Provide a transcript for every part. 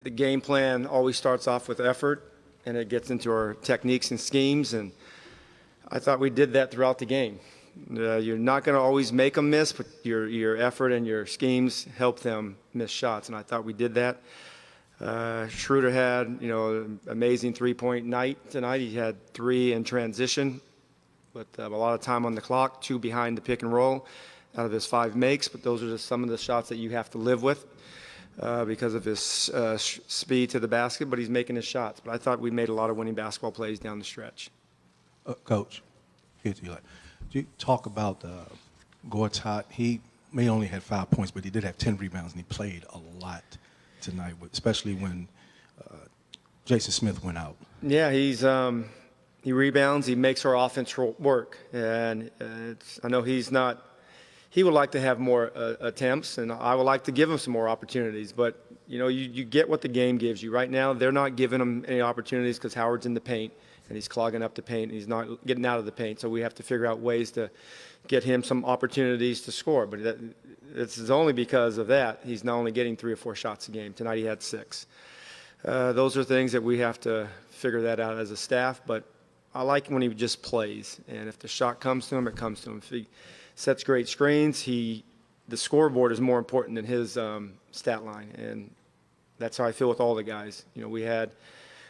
The game plan always starts off with effort, and it gets into our techniques and schemes, and I thought we did that throughout the game. You're not going to always make them miss, but your effort and your schemes help them miss shots, and I thought we did that. Schroeder had, an amazing three-point night tonight. He had 3 in transition, with a lot of time on the clock, 2 behind the pick and roll out of his 5 makes, but those are just some of the shots that you have to live with because of his speed to the basket, but he's making his shots. But I thought we made a lot of winning basketball plays down the stretch. Coach, do you talk about Gortat? He may only had 5 points, but he did have 10 rebounds, and he played a lot tonight, especially when Jason Smith went out. Yeah, he rebounds. He makes our offense work, and I know he would like to have more attempts, and I would like to give him some more opportunities. But you get what the game gives you. Right now, they're not giving him any opportunities because Howard's in the paint, and he's clogging up the paint, and he's not getting out of the paint. So we have to figure out ways to get him some opportunities to score. But it's only because of that he's not only getting 3 or 4 shots a game. Tonight he had 6. Those are things that we have to figure that out as a staff. But I like when he just plays, and if the shot comes to him, it comes to him. If he sets great screens, the scoreboard is more important than his stat line, and that's how I feel with all the guys. We had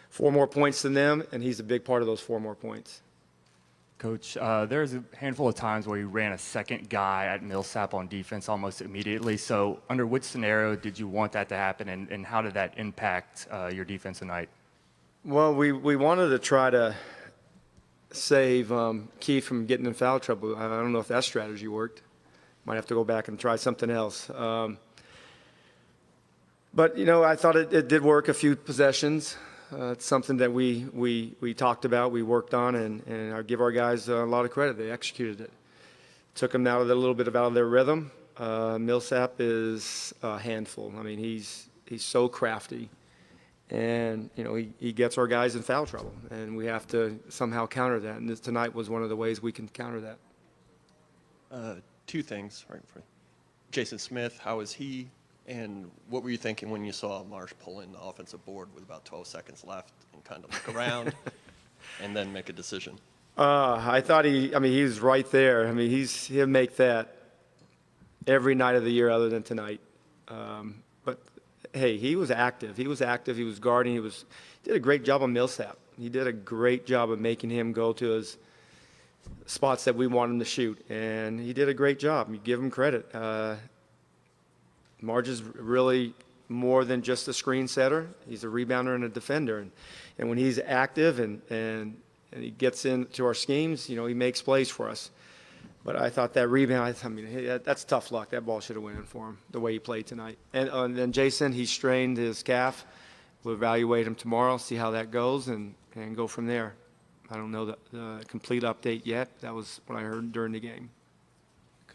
4 more points than them, and he's a big part of those 4 more points. Coach, there's a handful of times where you ran a second guy at Millsap on defense almost immediately. So under which scenario did you want that to happen, and how did that impact your defense tonight? Well, we wanted to try to save Keith from getting in foul trouble. I don't know if that strategy worked. Might have to go back and try something else. But, I thought it did work a few possessions. It's something that we talked about, we worked on, and I give our guys a lot of credit. They executed it. Took them out of a little bit out of their rhythm. Millsap is a handful. I mean, he's so crafty. And, he gets our guys in foul trouble, and we have to somehow counter that. And tonight was one of the ways we can counter that. 2 things. Right for Jason Smith, how is he? And what were you thinking when you saw Marsh pull in the offensive board with about 12 seconds left and kind of look around and then make a decision? I thought he's right there. I mean, he'll make that every night of the year other than tonight. But hey, he was active. He was guarding. He did a great job on Millsap. He did a great job of making him go to his spots that we want him to shoot, and he did a great job. You give him credit. Marge is really more than just a screen setter. He's a rebounder and a defender, and when he's active and he gets into our schemes, he makes plays for us. But I thought that rebound, that's tough luck. That ball should have went in for him, the way he played tonight. And then Jason, he strained his calf. We'll evaluate him tomorrow, see how that goes, and go from there. I don't know the complete update yet. That was what I heard during the game.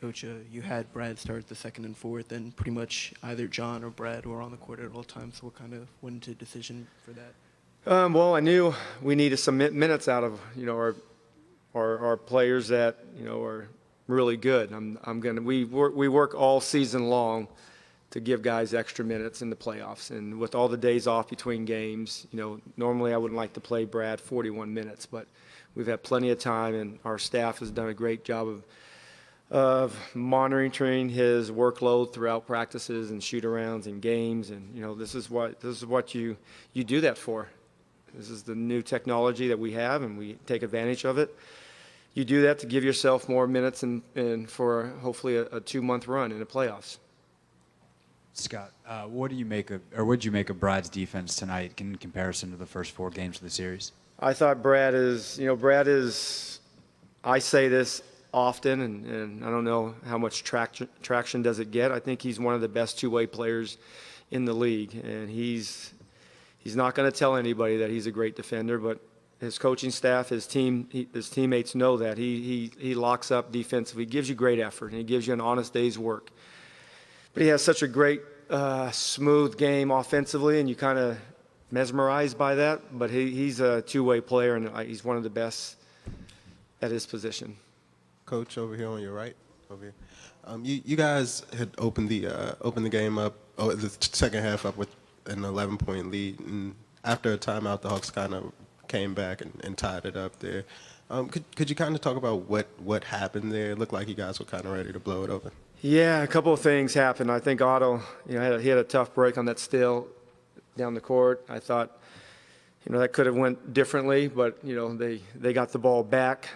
Coach, you had Brad start the 2nd and 4th, and pretty much either John or Brad were on the court at all times. So what kind of went into decision for that? Well, I knew we needed some minutes out of our players that are really good. We work all season long to give guys extra minutes in the playoffs, and with all the days off between games, normally I wouldn't like to play Brad 41 minutes, but we've had plenty of time, and our staff has done a great job of monitoring his workload throughout practices and shoot-arounds and games, and this is what you do that for. This is the new technology that we have, and we take advantage of it. You do that to give yourself more minutes and for hopefully a 2-month run in the playoffs. Scott, what did you make of Brad's defense tonight in comparison to the first 4 games of the series? I thought Brad is, I say this often, and I don't know how much traction does it get. I think he's one of the best 2-way players in the league, and he's not going to tell anybody that he's a great defender, but his coaching staff, his teammates know that. He locks up defensively. He gives you great effort, and he gives you an honest day's work. But he has such a great, smooth game offensively, and you kind of mesmerized by that. But he's a 2-way player, and he's one of the best at his position. Coach, over here on your right, over here. You guys had opened the game up, the second half up with an 11-point lead, and after a timeout, the Hawks kind of came back and tied it up there. Could you kind of talk about what happened there? It looked like you guys were kind of ready to blow it open. Yeah, a couple of things happened. I think Otto, he had a tough break on that steal down the court. I thought, that could have went differently, but, they got the ball back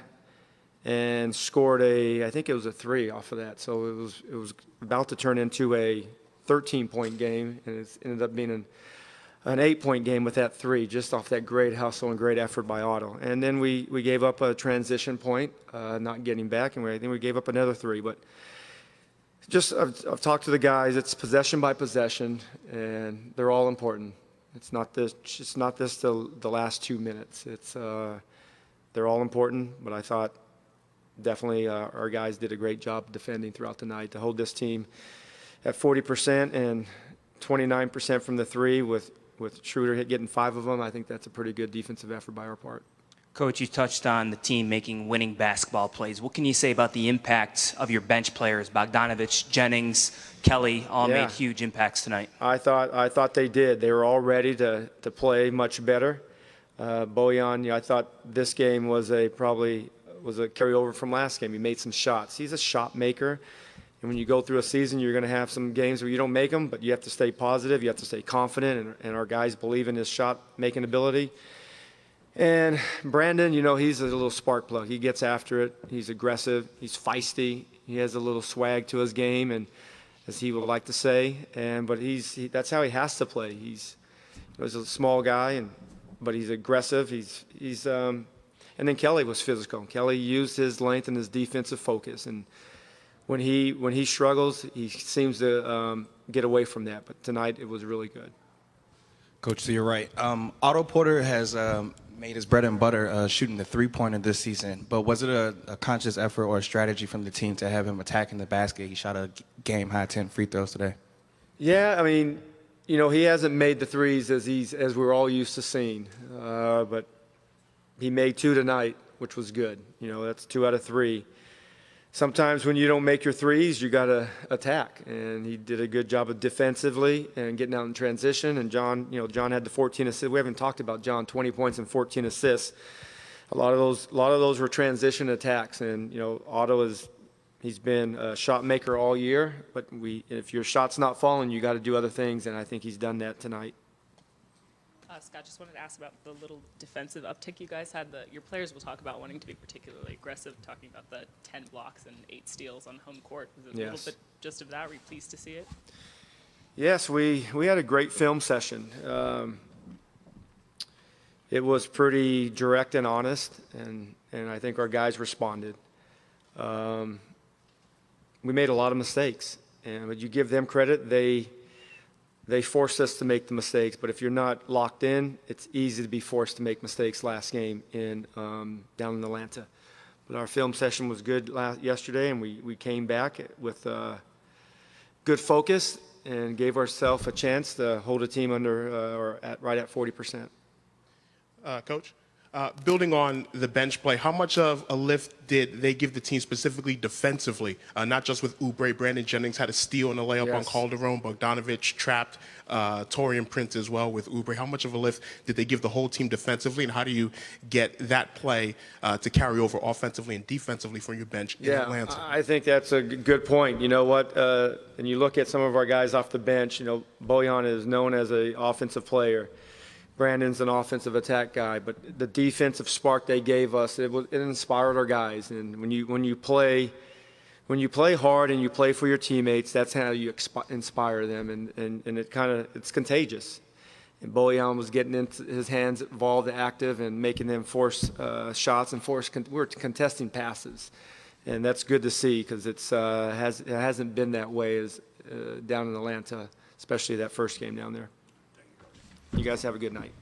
and scored I think it was a 3 off of that. So it was about to turn into a 13-point game, and it ended up being an 8-point game with that 3, just off that great hustle and great effort by Otto. And then we gave up a transition point, not getting back, and I think we gave up another 3. But just I've talked to the guys. It's possession by possession, and they're all important. It's not the last 2 minutes. They're all important, but I thought definitely our guys did a great job defending throughout the night to hold this team at 40% and 29% from the 3 with Schroeder getting 5 of them. I think that's a pretty good defensive effort by our part. Coach, you touched on the team making winning basketball plays. What can you say about the impact of your bench players? Bogdanovich, Jennings, Kelly all made huge impacts tonight. I thought they did. They were all ready to play much better. Bojan, I thought this game was a carryover from last game. He made some shots. He's a shot maker. And when you go through a season, you're going to have some games where you don't make them, but you have to stay positive. You have to stay confident, and our guys believe in his shot-making ability. And Brandon, he's a little spark plug. He gets after it. He's aggressive. He's feisty. He has a little swag to his game, and as he would like to say. But that's how he has to play. He's a small guy, but he's aggressive. And then Kelly was physical. Kelly used his length and his defensive focus, and when he struggles, he seems to get away from that. But tonight, it was really good. Coach, to your right, Otto Porter has made his bread and butter shooting the three-pointer this season. But was it a conscious effort or a strategy from the team to have him attacking the basket? He shot a game-high 10 free throws today. Yeah, I mean, he hasn't made the threes as we're all used to seeing. But he made 2 tonight, which was good. That's 2 out of 3. Sometimes when you don't make your threes, you got to attack, and he did a good job of defensively and getting out in transition. And John had the 14 assists. We haven't talked about John, 20 points and 14 assists. A lot of those were transition attacks, and Otto he's been a shot maker all year. But if your shot's not falling, you got to do other things, and I think he's done that tonight. Scott, just wanted to ask about the little defensive uptick you guys had. Your players will talk about wanting to be particularly aggressive, talking about the 10 blocks and 8 steals on home court. Was it a little bit just of that? Were you pleased to see it? Yes, we had a great film session. It was pretty direct and honest, and I think our guys responded. We made a lot of mistakes, but you give them credit. They forced us to make the mistakes, but if you're not locked in, it's easy to be forced to make mistakes last game down in Atlanta. But our film session was good yesterday, and we came back with good focus and gave ourselves a chance to hold a team right at 40%. Coach, building on the bench play, how much of a lift did they give the team specifically defensively, not just with Oubre? Brandon Jennings had a steal and a layup on Calderon. Bogdanovich trapped Taurean Prince as well with Oubre. How much of a lift did they give the whole team defensively, and how do you get that play to carry over offensively and defensively from your bench in Atlanta? I think that's a good point. You know what? And you look at some of our guys off the bench, Bojan is known as an offensive player. Brandon's an offensive attack guy, but the defensive spark they gave us, it inspired our guys. And when you play hard and you play for your teammates, that's how you inspire them, and it's contagious. And Bojan was getting into his hands involved, active, and making them force shots and we're contesting passes, and that's good to see because it hasn't been that way as down in Atlanta, especially that first game down there. You guys have a good night.